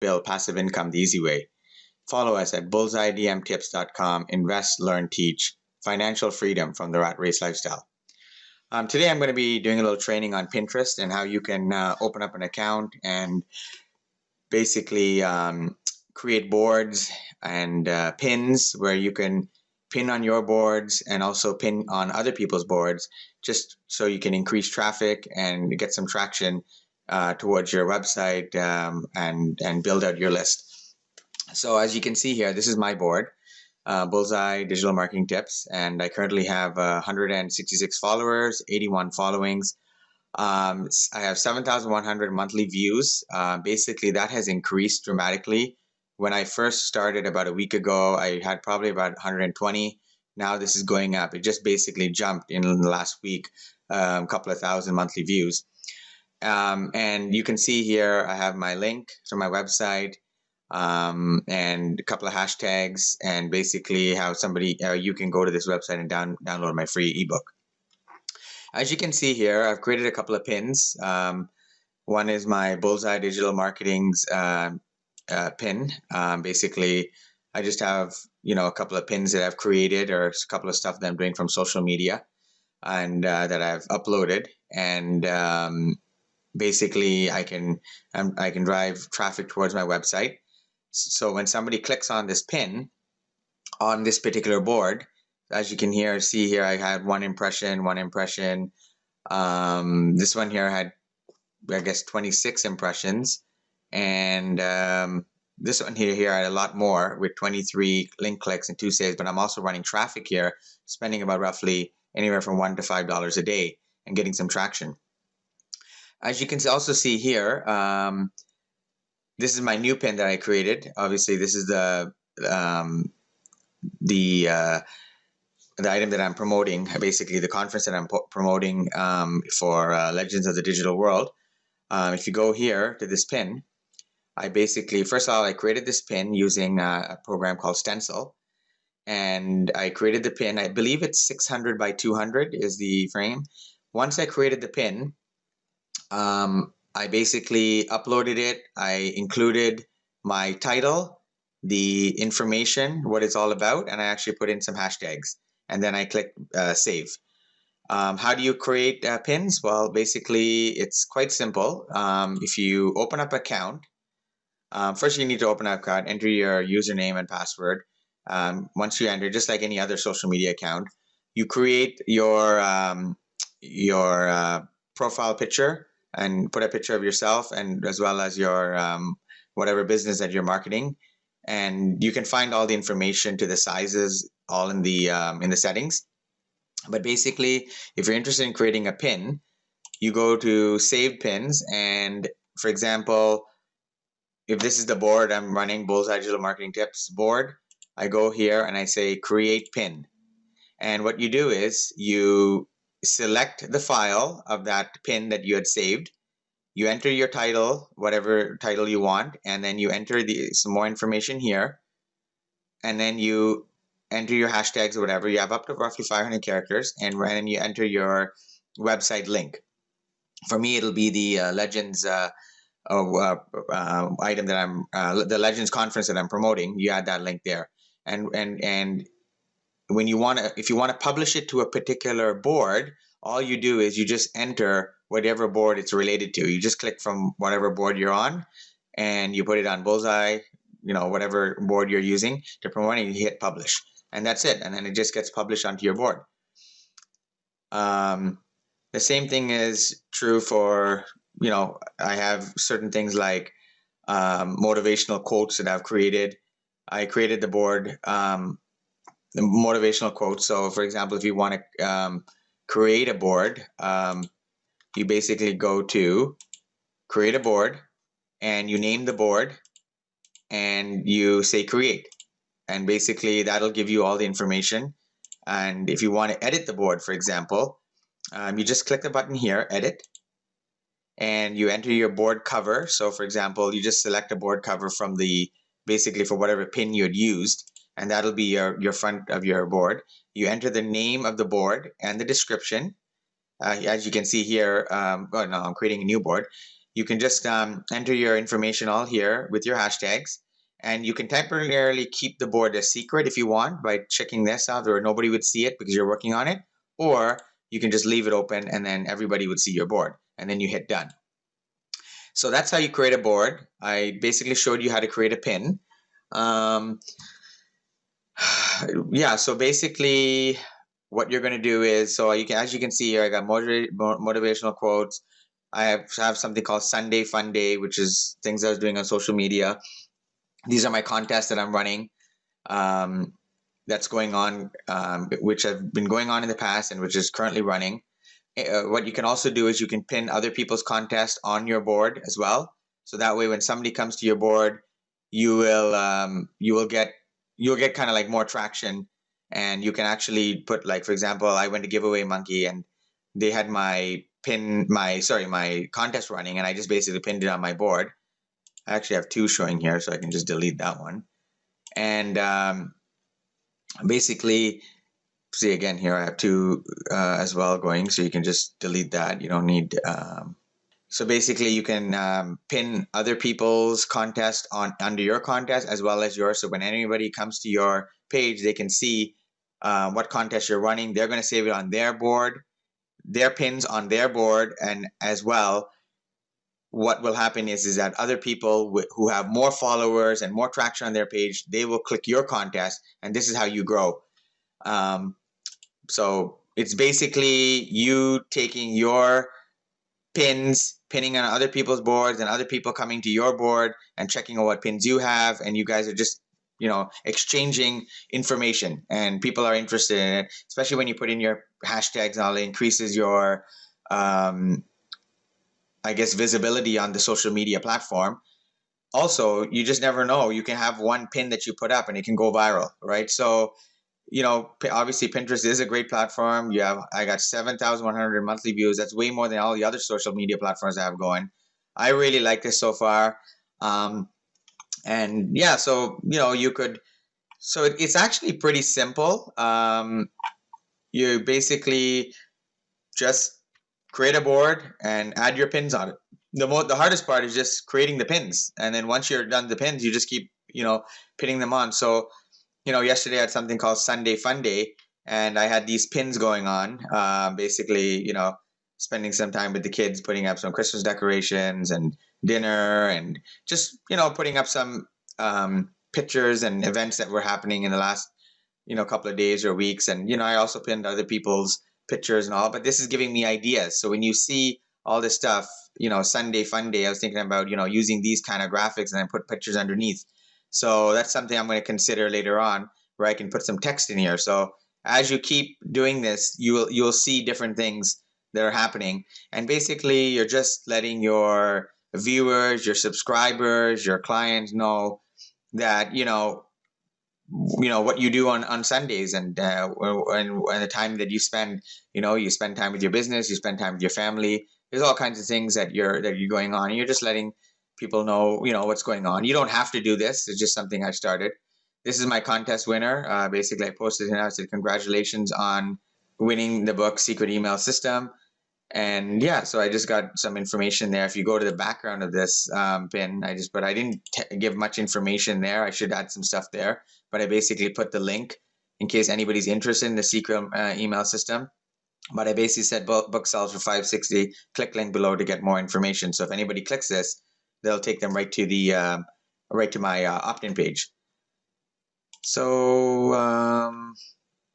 build passive income the easy way. Follow us at bullseyedmtips.com. Invest, learn, teach. Financial freedom from the rat race lifestyle. Today I'm going to be doing a little training on Pinterest and how you can open up an account and basically create boards and pins where you can pin on your boards and also pin on other people's boards, just so you can increase traffic and get some traction towards your website and build out your list. So as you can see here, this is my board, Bullseye Digital Marketing Tips, and I currently have 166 followers, 81 followings. I have 7,100 monthly views. Basically, that has increased dramatically. When I first started about a week ago, I had probably about 120. Now this is going up. It just basically jumped in the last week, a couple of thousand monthly views. And you can see here, I have my link to my website and a couple of hashtags, and basically how you can go to this website and download my free ebook. As you can see here, I've created a couple of pins. One is my Bullseye Digital Marketing's pin. Basically, I just have a couple of pins that I've created, or a couple of stuff that I'm doing from social media, and that I've uploaded. And basically, I can drive traffic towards my website. So when somebody clicks on this pin on this particular board, as you can see here, I had one impression. This one here had, I guess, 26 impressions. And this one here I had a lot more, with 23 link clicks and 2 saves. But I'm also running traffic here, spending about roughly anywhere from $1 to $5 a day and getting some traction. As you can also see here, this is my new pin that I created. Obviously, this is the item that I'm promoting, basically the conference that I'm promoting for Legends of the Digital World. If you go here to this pin, first of all, I created this pin using a program called Stencil. And I created the pin. I believe it's 600 by 200 is the frame. Once I created the pin, I basically uploaded it. I included my title, the information, what it's all about, and I actually put in some hashtags. And then I click save. How do you create pins? Well, basically, it's quite simple. If you open up an account, first you need to open up an account, enter your username and password. Once you enter, just like any other social media account, you create your profile picture and put a picture of yourself, and as well as your whatever business that you're marketing. And you can find all the information to the sizes all in the settings. But basically, if you're interested in creating a pin, you go to Saved Pins. And for example, if this is the board I'm running, Bullseye Digital Marketing Tips board, I go here and I say Create Pin. And what you do is you select the file of that pin that you had saved. You enter your title, whatever title you want, and then you enter some more information here. And then you enter your hashtags or whatever. You have up to roughly 500 characters, and then you enter your website link. For me, it'll be the Legends item that the Legends conference that I'm promoting. You add that link there, and when if you want to publish it to a particular board, all you do is you just enter whatever board it's related to. You just click from whatever board you're on, and you put it on Bullseye, whatever board you're using to promote it, you hit publish. And that's it. And then it just gets published onto your board. The same thing is true for, I have certain things like motivational quotes that I've created. I created the board, the motivational quotes. So for example, if you want to create a board, you basically go to create a board and you name the board and you say create. And basically that'll give you all the information. And if you want to edit the board, for example, you just click the button here, edit, and you enter your board cover. So for example, you just select a board cover from basically for whatever pin you had used, and that'll be your front of your board. You enter the name of the board and the description. As you can see here, I'm creating a new board. you can just enter your information all here with your hashtags, and you can temporarily keep the board a secret if you want by checking this out, or nobody would see it because you're working on it, or you can just leave it open and then everybody would see your board, and then you hit done. So that's how you create a board. I basically showed you how to create a pin. Yeah, so basically what you're going to do is, so you can, as you can see here, I got motivational quotes. I have something called Sunday Fun Day, which is things I was doing on social media. These are my contests that I'm running. That's going on, which have been going on in the past and which is currently running. What you can also do is you can pin other people's contests on your board as well. So that way, when somebody comes to your board, you'll get kind of like more traction, and you can actually put, like, for example, I went to Giveaway Monkey and they had my contest running, and I just basically pinned it on my board. I actually have two showing here, so I can just delete that one. And basically, see again here, I have two as well going, so you can just delete that. You don't need. So basically, you can pin other people's contest under your contest as well as yours. So when anybody comes to your page, they can see what contest you're running. They're going to save it on their board, their pins on their board, and as well, what will happen is that other people who have more followers and more traction on their page, they will click your contest, and this is how you grow. So it's basically you taking your pinning on other people's boards, and other people coming to your board and checking out what pins you have, and you guys are just exchanging information, and people are interested in it, especially when you put in your hashtags and all. It increases your I guess visibility on the social media platform. Also, you just never know, you can have one pin that you put up and it can go viral, right? So obviously Pinterest is a great platform. I got 7,100 monthly views. That's way more than all the other social media platforms I have going. I really like this so far. And yeah, so it's actually pretty simple. You basically just create a board and add your pins on it. The hardest part is just creating the pins, and then once you're done the pins, you just keep pinning them on. So yesterday I had something called Sunday Fun Day, and I had these pins going on. Basically, spending some time with the kids, putting up some Christmas decorations and dinner, and just putting up some pictures and events that were happening in the last couple of days or weeks. And I also pinned other people's pictures and all. But this is giving me ideas. So when you see all this stuff, Sunday Fun Day, I was thinking about using these kind of graphics and then put pictures underneath. So that's something I'm going to consider later on, where I can put some text in here. So as you keep doing this, you'll see different things that are happening. And basically, you're just letting your viewers, your subscribers, your clients know that what you do on Sundays, and the time that you spend. You spend time with your business, you spend time with your family. There's all kinds of things that you're going on, and you're just letting people know what's going on. You don't have to do this. It's just something I started. This is my contest winner. Basically, I posted it. I said congratulations on winning the book Secret Email System. And yeah, so I just got some information there. If you go to the background of this pin, I didn't give much information there. I should add some stuff there, but I basically put the link in case anybody's interested in the Secret Email System. But I basically said book sells for $5.60. Click link below to get more information. So if anybody clicks this, they'll take them right to my opt-in page. So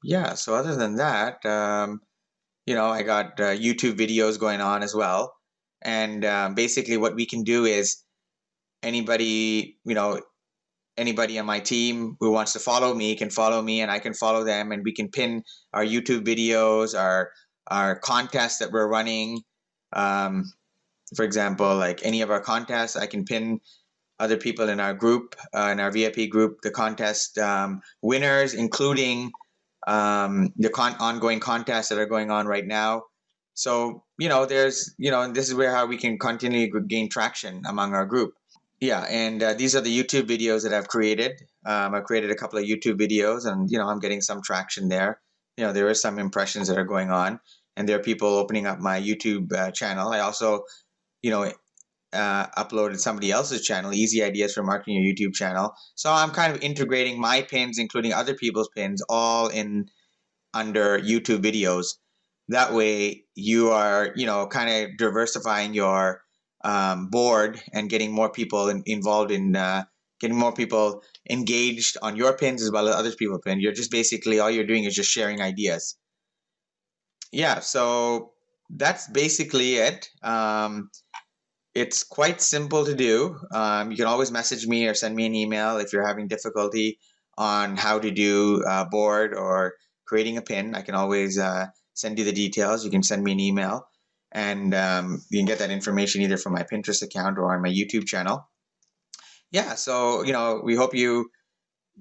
yeah. So other than that, I got YouTube videos going on as well. And basically what we can do is anybody on my team who wants to follow me can follow me, and I can follow them, and we can pin our YouTube videos, our contests that we're running. For example, like any of our contests, I can pin other people in our group, in our VIP group, the contest winners, including the ongoing contests that are going on right now. So there's and this is how we can continually gain traction among our group. Yeah, and these are the YouTube videos that I've created. I've created a couple of YouTube videos, and I'm getting some traction there. There are some impressions that are going on, and there are people opening up my YouTube channel. I also uploaded somebody else's channel, Easy Ideas for Marketing Your YouTube Channel. So I'm kind of integrating my pins, including other people's pins, all in under YouTube videos. That way you are, kind of diversifying your board and getting more people involved in getting more people engaged on your pins as well as other people's pins. You're just basically, all you're doing is just sharing ideas. Yeah, so that's basically it. It's quite simple to do. You can always message me or send me an email if you're having difficulty on how to do a board or creating a pin. I can always send you the details. You can send me an email, and you can get that information either from my Pinterest account or on my YouTube channel. Yeah, so we hope you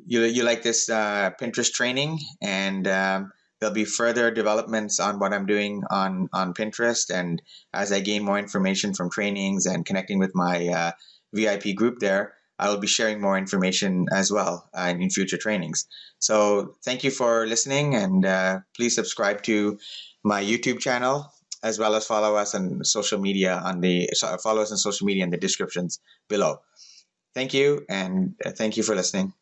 like this Pinterest training, and there'll be further developments on what I'm doing on Pinterest. And as I gain more information from trainings and connecting with my VIP group there, I will be sharing more information as well in future trainings. So thank you for listening, and please subscribe to my YouTube channel, as well as follow us on social media follow us on social media in the descriptions below. Thank you, and thank you for listening.